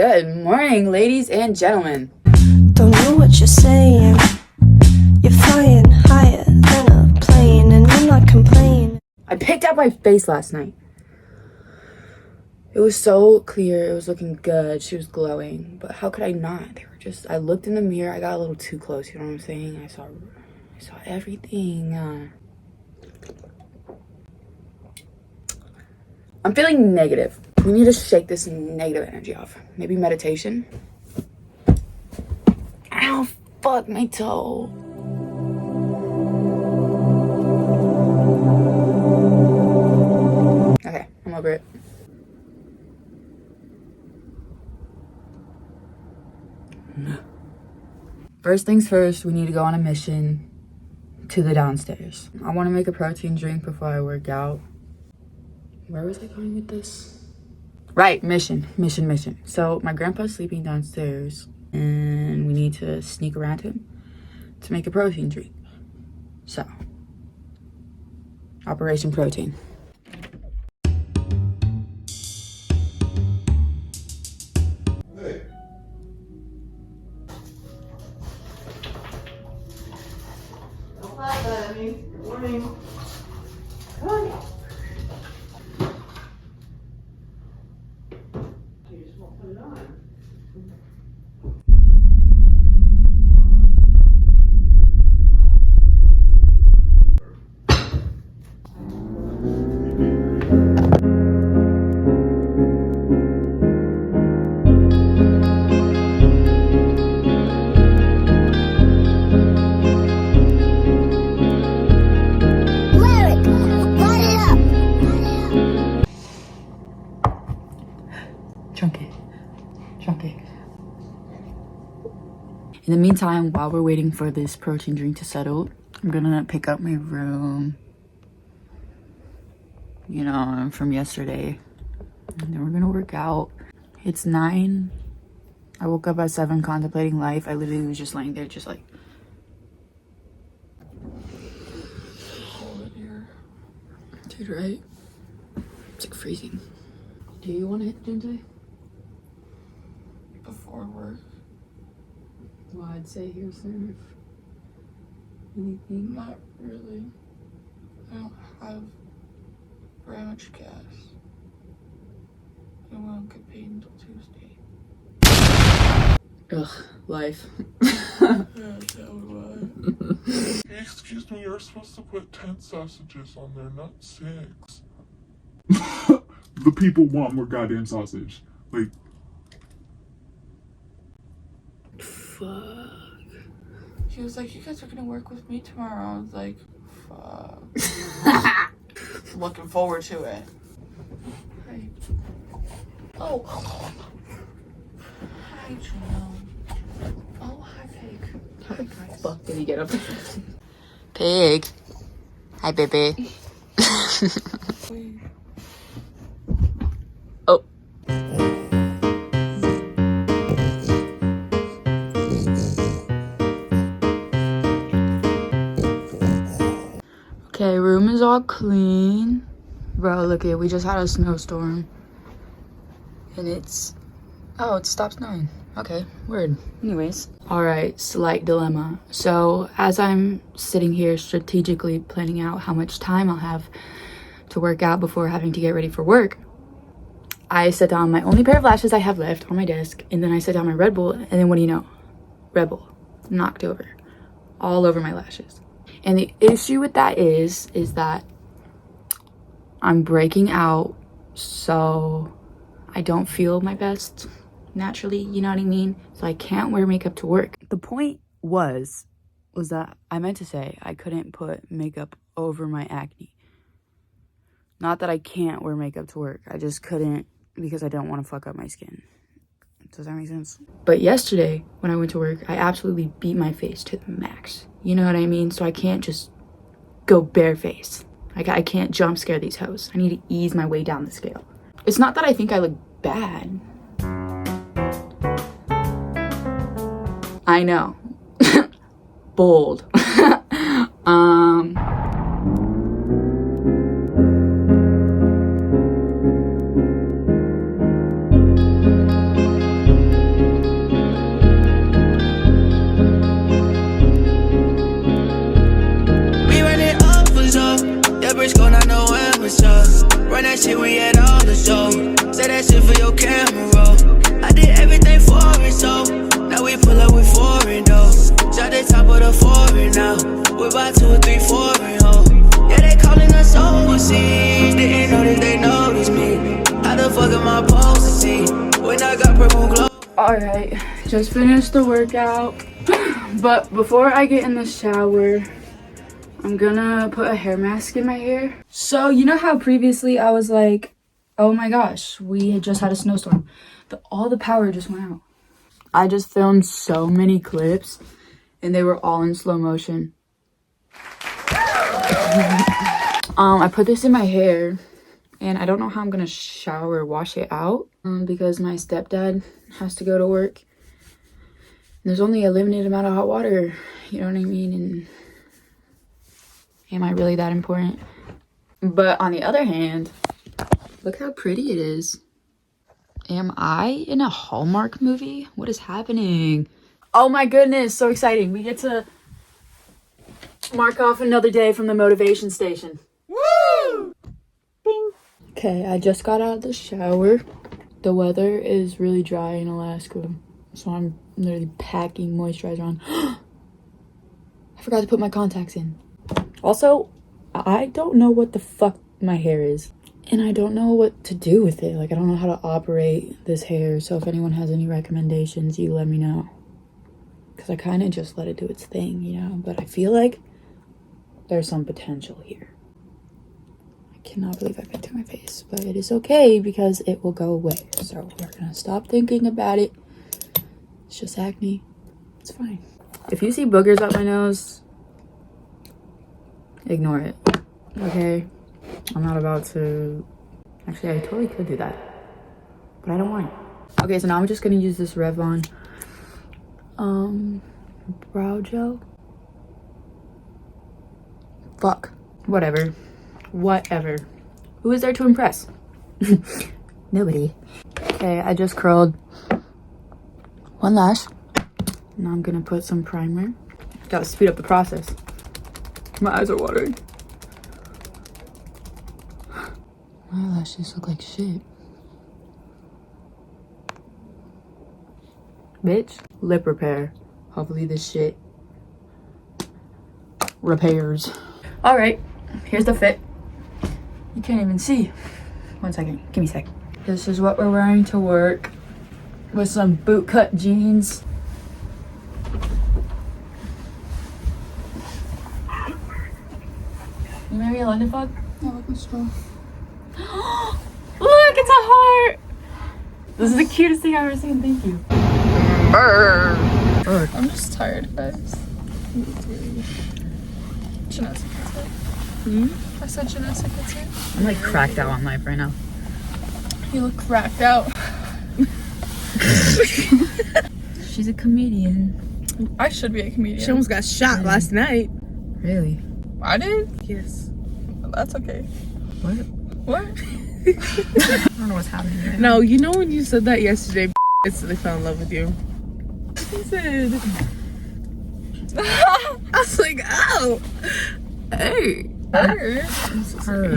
Good morning, ladies and gentlemen. Don't know what you're saying. You're flying higher than a plane, and I'm not complaining. I picked out my face last night. It was so clear. It was looking good. She was glowing. But how could I not? They were just... I looked in the mirror. I got a little too close. You know what I'm saying? I saw everything. I'm feeling negative. We need to shake this negative energy off. Maybe meditation. Ow, fuck my toe. Okay, I'm over it. First things first, we need to go on a mission to the downstairs. I want to make a protein drink before I work out. Where was I going with this? Right, mission. So my grandpa's sleeping downstairs and we need to sneak around him to make a protein drink. So, Operation Protein. Hey. Don't laugh at me. Good morning. Come on. You just won't put it on. Chunky. In the meantime, while we're waiting for this protein drink to settle, I'm gonna pick up my room, you know, from yesterday. And then we're gonna work out. It's 9. I woke up at 7 contemplating life. I literally was just laying there just like... cold in here. Dude, right? It's like freezing. Do you want to hit the gym today? Before work? Well, I'd say here soon if anything. Not really. I don't have very much gas. I won't get paid until Tuesday. Ugh, life. Yeah, tell me why. Excuse me, you're supposed to put 10 sausages on there, not 6. The people want more goddamn sausage. Like, Fuck. He was like, you guys are gonna work with me tomorrow. I was like, fuck. Looking forward to it. Hi. Oh. Hi, Janelle. Oh, hi, Pig. How the fuck did he get up there? Pig. Hi, baby. Wait. Oh. Okay, room is all clean. Bro, look at it. We just had a snowstorm. And it's... oh, it stopped snowing. Okay, weird. Anyways. Alright, slight dilemma. So, as I'm sitting here strategically planning out how much time I'll have to work out before having to get ready for work, I set down my only pair of lashes I have left on my desk, and then I set down my Red Bull, and then what do you know? Red Bull. Knocked over. All over my lashes. And the issue with that is that I'm breaking out, so I don't feel my best naturally, you know what I mean? So I can't wear makeup to work. The point was that I meant to say I couldn't put makeup over my acne. Not that I can't wear makeup to work. I just couldn't because I don't want to fuck up my skin. Does that make sense? But yesterday, when I went to work, I absolutely beat my face to the max. You know what I mean? So I can't just go bareface. Like, I can't jump scare these hoes. I need to ease my way down the scale. It's not that I think I look bad. I know. Bold. got purple glow. Alright, just finished the workout. But before I get in the shower, I'm gonna put a hair mask in my hair. So you know how previously I was like, oh my gosh, we had just had a snowstorm. All the power just went out. I just filmed so many clips and they were all in slow motion. I put this in my hair and I don't know how I'm gonna shower or wash it out because my stepdad has to go to work. There's only a limited amount of hot water, you know what I mean? And am I really that important? But on the other hand, look how pretty it is. Am I in a Hallmark movie? What is happening? Oh my goodness, so exciting. We get to mark off another day from the motivation station. Woo! Bing. Okay, I just got out of the shower. The weather is really dry in Alaska, so I'm literally packing moisturizer on. I forgot to put my contacts in. Also, I don't know what the fuck my hair is. And I don't know what to do with it. Like, I don't know how to operate this hair. So if anyone has any recommendations, you let me know. Because I kind of just let it do its thing, you know? But I feel like there's some potential here. I cannot believe I picked up my face. But it is okay because it will go away. So we're going to stop thinking about it. It's just acne. It's fine. If you see boogers up my nose, ignore it. Okay? I'm not about to... Actually, I totally could do that. But I don't want it. Okay, so now I'm just going to use this Revlon brow gel. Fuck. Whatever. Whatever. Who is there to impress? Nobody. Okay, I just curled one lash. Now I'm going to put some primer. Gotta speed up the process. My eyes are watering. My eyelashes look like shit. Bitch. Lip repair. Hopefully this shit repairs. Alright, here's the fit. You can't even see. 1 second, give me a sec. This is what we're wearing to work with some bootcut jeans. You made me a London fog? Yeah, look what's wrong. Look, it's a heart! This is the cutest thing I've ever seen. Thank you. I'm just tired, guys. Janessa gets it. I said Janessa gets it. I'm like cracked out on life right now. You look cracked out. She's a comedian. I should be a comedian. She almost got shot last night. Really? I did? Yes. That's okay. What? What? I don't know what's happening right No, you know when you said that yesterday, instantly fell in love with you. He said, I was like, oh, hey. Her. I'm so sorry.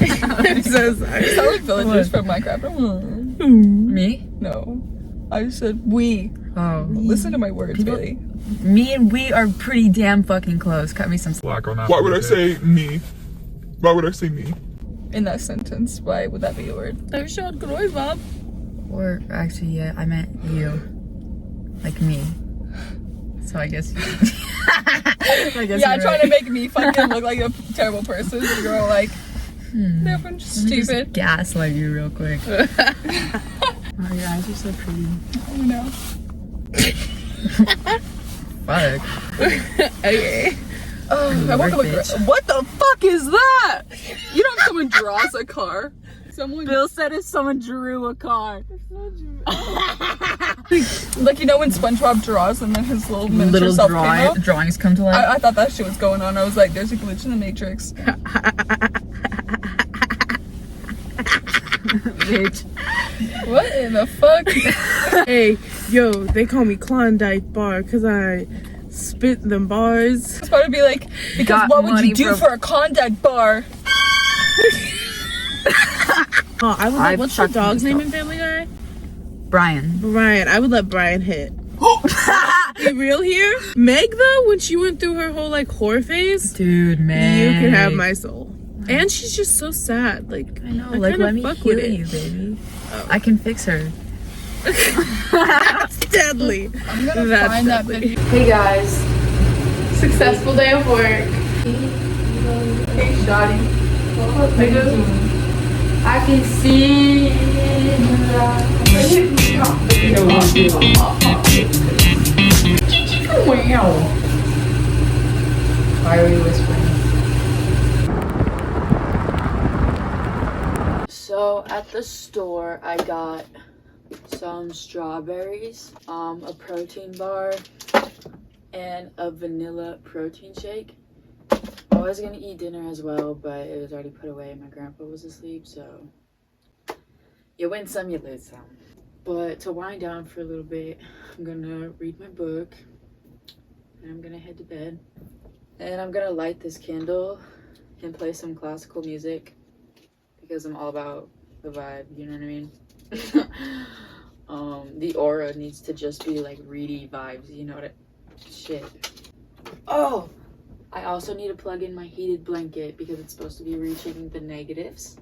You sound like villagers from Minecraft. Me? No. I just said we. Oh. Listen to my words, People- really. Me and we are pretty damn fucking close. Cut me some slack on that. Why would I say me? Why would I say me? In that sentence, why would that be a word? They're showing good Bob. Or actually, yeah, I meant you. Like me. So I guess. I guess Yeah, you're trying right. to make me fucking look like a terrible person. You're all like, they're just Let me stupid. just gaslight you real quick. Oh, your eyes are so pretty. Oh no. Fuck. Okay. Oh, I woke up bitch. what the fuck is that? You know someone draws a car? Someone Bill said if someone drew a car. like, you know when SpongeBob draws and then his little miniature self came out? drawings come to life. I thought that shit was going on. I was like, there's a glitch in the Matrix. Bitch. What in the fuck? Hey, yo, they call me Klondike Bar because I spit them bars. It's about to be like, because Got what would money you do from- for a Klondike bar? Oh, I would let, I've what's your chucked dog's name myself. in Family Guy? Brian. Brian. I would let Brian hit. Be real here? Meg, though, when she went through her whole, like, whore phase, Dude, man. you can have my soul. And she's just so sad. Like, I know, I like, kinda let me fuck heal with it. you, baby. I can fix her. That's deadly. I'm gonna That's find that deadly. video. Hey guys. Successful day of work. Hey Shotty. I can see Why are we whispering? So at the store I got some strawberries, a protein bar, and a vanilla protein shake. I was gonna eat dinner as well, but it was already put away. My grandpa was asleep, so you win some, you lose some. But to wind down for a little bit, I'm gonna read my book, and I'm gonna head to bed. And I'm gonna light this candle and play some classical music because I'm all about the vibe, you know what I mean? The aura needs to just be like reedy vibes, you know what shit. Oh! I also need to plug in my heated blanket because it's supposed to be reaching the negatives.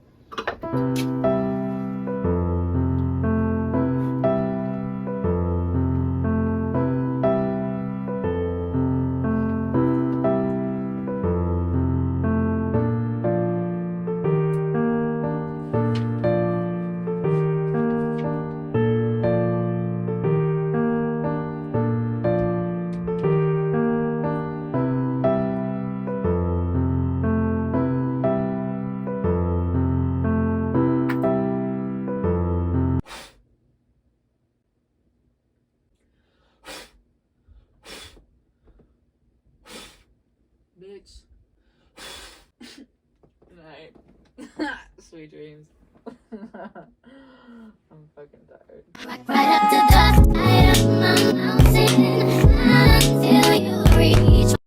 Bitch. Night. Sweet dreams. I'm fucking tired. Right up to dusk, I am a mountain until you reach.